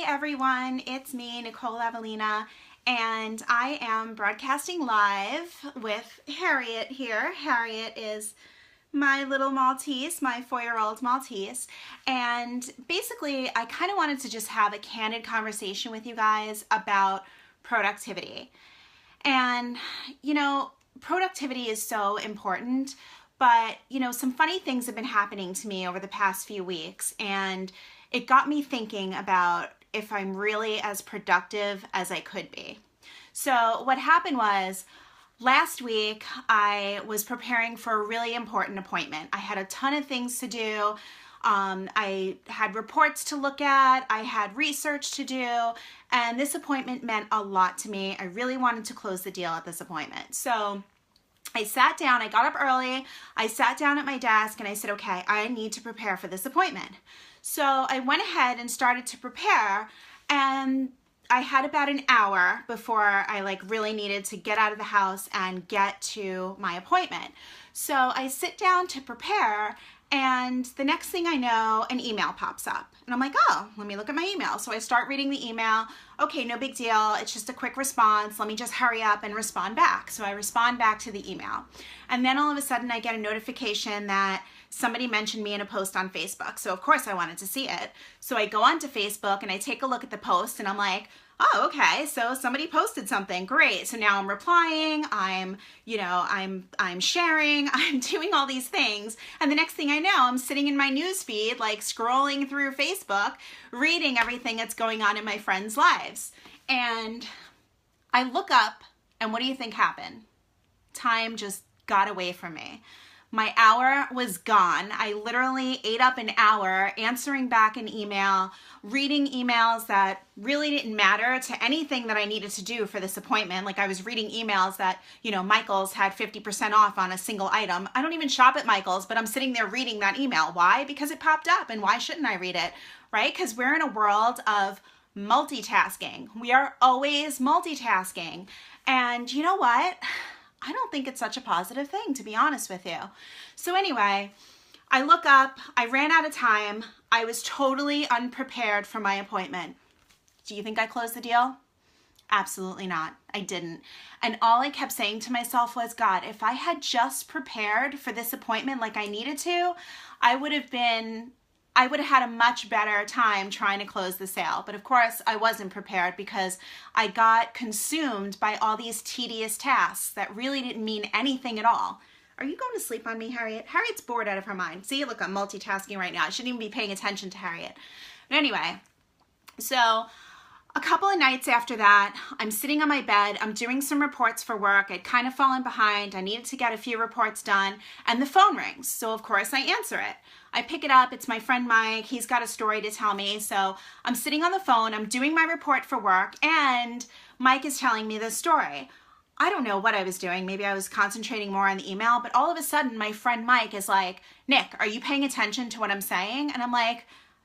everyone, it's me, Nicole Avelina, and I am broadcasting live with Harriet here. Harriet is my little Maltese, my 4-year-old Maltese, and basically I kind of wanted to just have a candid conversation with you guys about productivity. And, you know, productivity is so important, but, you know, some funny things have been happening to me over the past few weeks, and it got me thinking about if I'm really as productive as I could be. So what happened was, last week I was preparing for a really important appointment. I had a ton of things to do. I had reports to look at, I had research to do, and this appointment meant a lot to me. I really wanted to close the deal at this appointment. So I sat down, I got up early, I sat down at my desk and I said, okay, I need to prepare for this appointment. So I went ahead and started to prepare, and I had about an hour before I really needed to get out of the house and get to my appointment. So I sit down to prepare, and the next thing I know, an email pops up. And I'm like, oh, let me look at my email. So I start reading the email. Okay, no big deal. It's just a quick response. Let me just hurry up and respond back. So I respond back to the email. And then all of a sudden I get a notification that somebody mentioned me in a post on Facebook. So of course I wanted to see it. So I go onto Facebook and I take a look at the post and I'm like, oh, okay, so somebody posted something, great. So now I'm replying, I'm sharing, I'm doing all these things. And the next thing I know, I'm sitting in my news feed, like scrolling through Facebook, reading everything that's going on in my friends' lives. And I look up, and what do you think happened? Time just got away from me. My hour was gone. I literally ate up an hour answering back an email, reading emails that really didn't matter to anything that I needed to do for this appointment. Like I was reading emails that, you know, Michael's had 50% off on a single item. I don't even shop at Michael's, but I'm sitting there reading that email. Why? Because it popped up, and why shouldn't I read it, right? Because we're in a world of multitasking. We are always multitasking. And you know what? I don't think it's such a positive thing, to be honest with you. So anyway, I look up, I ran out of time. I was totally unprepared for my appointment. Do you think I closed the deal? Absolutely not. I didn't. And all I kept saying to myself was, God, if I had just prepared for this appointment like I needed to, I would have had a much better time trying to close the sale. But of course, I wasn't prepared because I got consumed by all these tedious tasks that really didn't mean anything at all. Are you going to sleep on me, Harriet? Harriet's bored out of her mind. See, look, I'm multitasking right now. I shouldn't even be paying attention to Harriet. But anyway, so a couple of nights after that, I'm sitting on my bed, I'm doing some reports for work. I'd kind of fallen behind. I needed to get a few reports done, and the phone rings. So of course I answer it. I pick it up, it's my friend Mike, he's got a story to tell me. So I'm sitting on the phone, I'm doing my report for work, and Mike is telling me this story. I don't know what I was doing, maybe I was concentrating more on the email, but all of a sudden my friend Mike is like, Nick, are you paying attention to what I'm saying? And I'm like,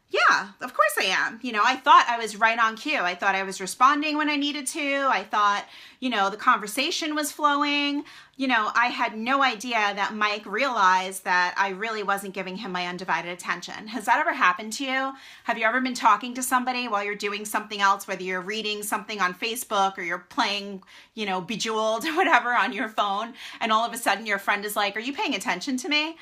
yeah, of course I am. You know, I thought I was right on cue. I thought I was responding when I needed to. I thought, you know, the conversation was flowing. You know, I had no idea that Mike realized that I really wasn't giving him my undivided attention. Has that ever happened to you? Have you ever been talking to somebody while you're doing something else, whether you're reading something on Facebook or you're playing, you know, Bejeweled or whatever on your phone, and all of a sudden your friend is like, are you paying attention to me?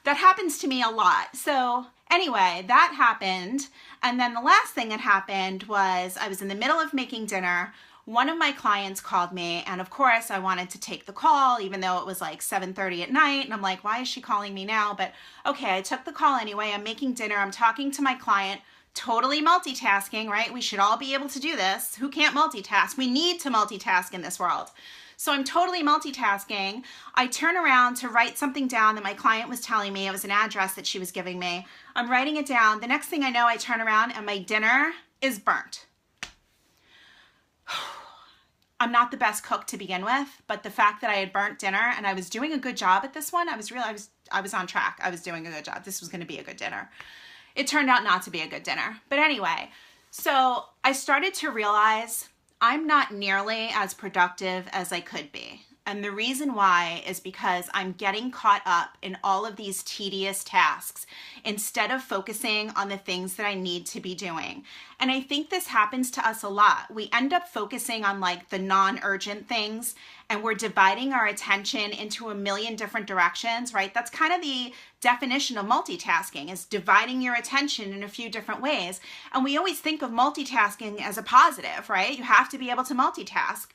That happens to me a lot. So anyway, that happened. And then the last thing that happened was I was in the middle of making dinner. One of my clients called me, and of course I wanted to take the call, even though it was like 7:30 at night. And I'm like, why is she calling me now? But okay, I took the call anyway. I'm making dinner. I'm talking to my client, totally multitasking, right? We should all be able to do this. Who can't multitask? We need to multitask in this world. So I'm totally multitasking. I turn around to write something down that my client was telling me. It was an address that she was giving me. I'm writing it down. The next thing I know, I turn around and my dinner is burnt. I'm not the best cook to begin with, but the fact that I had burnt dinner and I was doing a good job at this one, I was on track. I was doing a good job. This was going to be a good dinner. It turned out not to be a good dinner. But anyway, so I started to realize I'm not nearly as productive as I could be. And the reason why is because I'm getting caught up in all of these tedious tasks instead of focusing on the things that I need to be doing. And I think this happens to us a lot. We end up focusing on like the non-urgent things, and we're dividing our attention into a million different directions, right? That's kind of the definition of multitasking, is dividing your attention in a few different ways. And we always think of multitasking as a positive, right? You have to be able to multitask.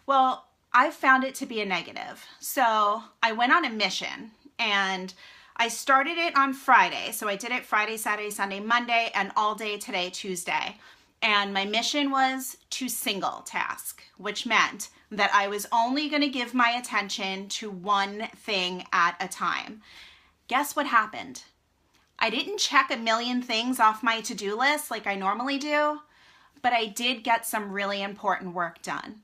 Well, I've found it to be a negative. So I went on a mission, and I started it on Friday. So I did it Friday, Saturday, Sunday, Monday, and all day today, Tuesday. And my mission was to single task, which meant that I was only going to give my attention to one thing at a time. Guess what happened? I didn't check a million things off my to-do list like I normally do, but I did get some really important work done.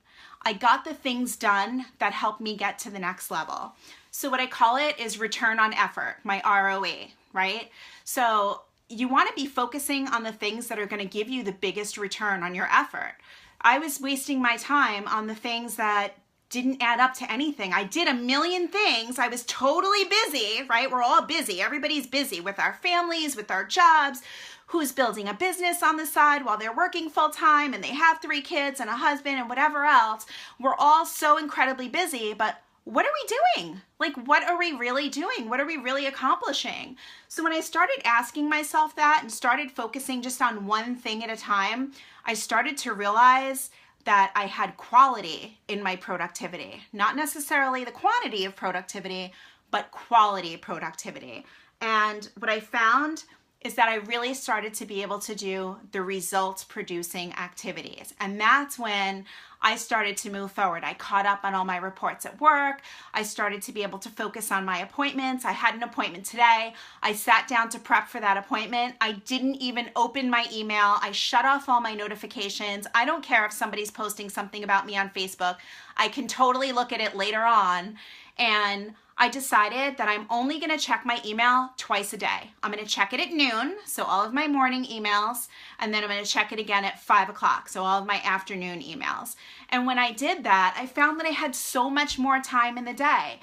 I got the things done that helped me get to the next level. So what I call it is return on effort, my ROE, right? So you want to be focusing on the things that are going to give you the biggest return on your effort. I was wasting my time on the things that didn't add up to anything. I did a million things. I was totally busy, right? We're all busy. Everybody's busy with our families, with our jobs. Who's building a business on the side while they're working full time and they have 3 kids and a husband and whatever else. We're all so incredibly busy, but what are we doing? Like, what are we really doing? What are we really accomplishing? So when I started asking myself that and started focusing just on one thing at a time, I started to realize that I had quality in my productivity, not necessarily the quantity of productivity, but quality productivity. And what I found is that I really started to be able to do the results producing activities. And that's when I started to move forward. I caught up on all my reports at work. I started to be able to focus on my appointments. I had an appointment today. I sat down to prep for that appointment. I didn't even open my email. I shut off all my notifications. I don't care if somebody's posting something about me on Facebook. I can totally look at it later on. And I decided that I'm only going to check my email twice a day. I'm going to check it at noon, so all of my morning emails, and then I'm going to check it again at 5 o'clock, so all of my afternoon emails. And when I did that, I found that I had so much more time in the day.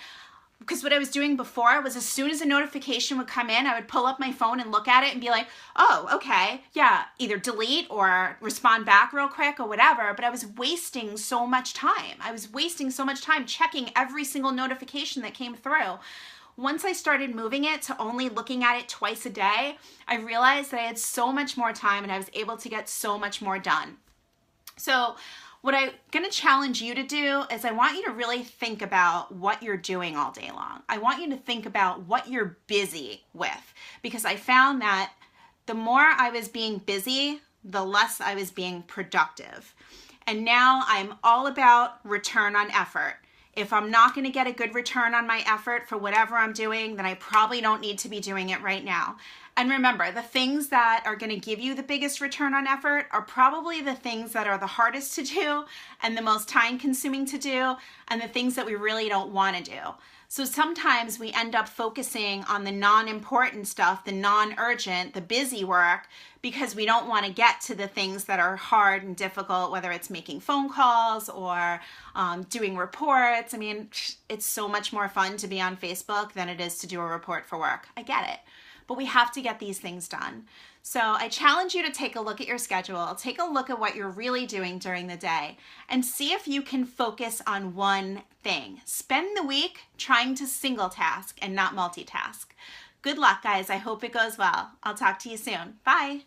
Because what I was doing before was, as soon as a notification would come in, I would pull up my phone and look at it and be like, oh, okay, yeah, either delete or respond back real quick or whatever. But I was wasting so much time. I was wasting so much time checking every single notification that came through. Once I started moving it to only looking at it twice a day, I realized that I had so much more time and I was able to get so much more done. So what I'm going to challenge you to do is I want you to really think about what you're doing all day long. I want you to think about what you're busy with, because I found that the more I was being busy, the less I was being productive. And now I'm all about return on effort. If I'm not going to get a good return on my effort for whatever I'm doing, then I probably don't need to be doing it right now. And remember, the things that are going to give you the biggest return on effort are probably the things that are the hardest to do and the most time consuming to do, and the things that we really don't want to do. So sometimes we end up focusing on the non-important stuff, the non-urgent, the busy work, because we don't want to get to the things that are hard and difficult, whether it's making phone calls or doing reports. I mean, it's so much more fun to be on Facebook than it is to do a report for work. I get it. But we have to get these things done. So I challenge you to take a look at your schedule, take a look at what you're really doing during the day, and see if you can focus on one thing. Spend the week trying to single task and not multitask. Good luck, guys. I hope it goes well. I'll talk to you soon. Bye.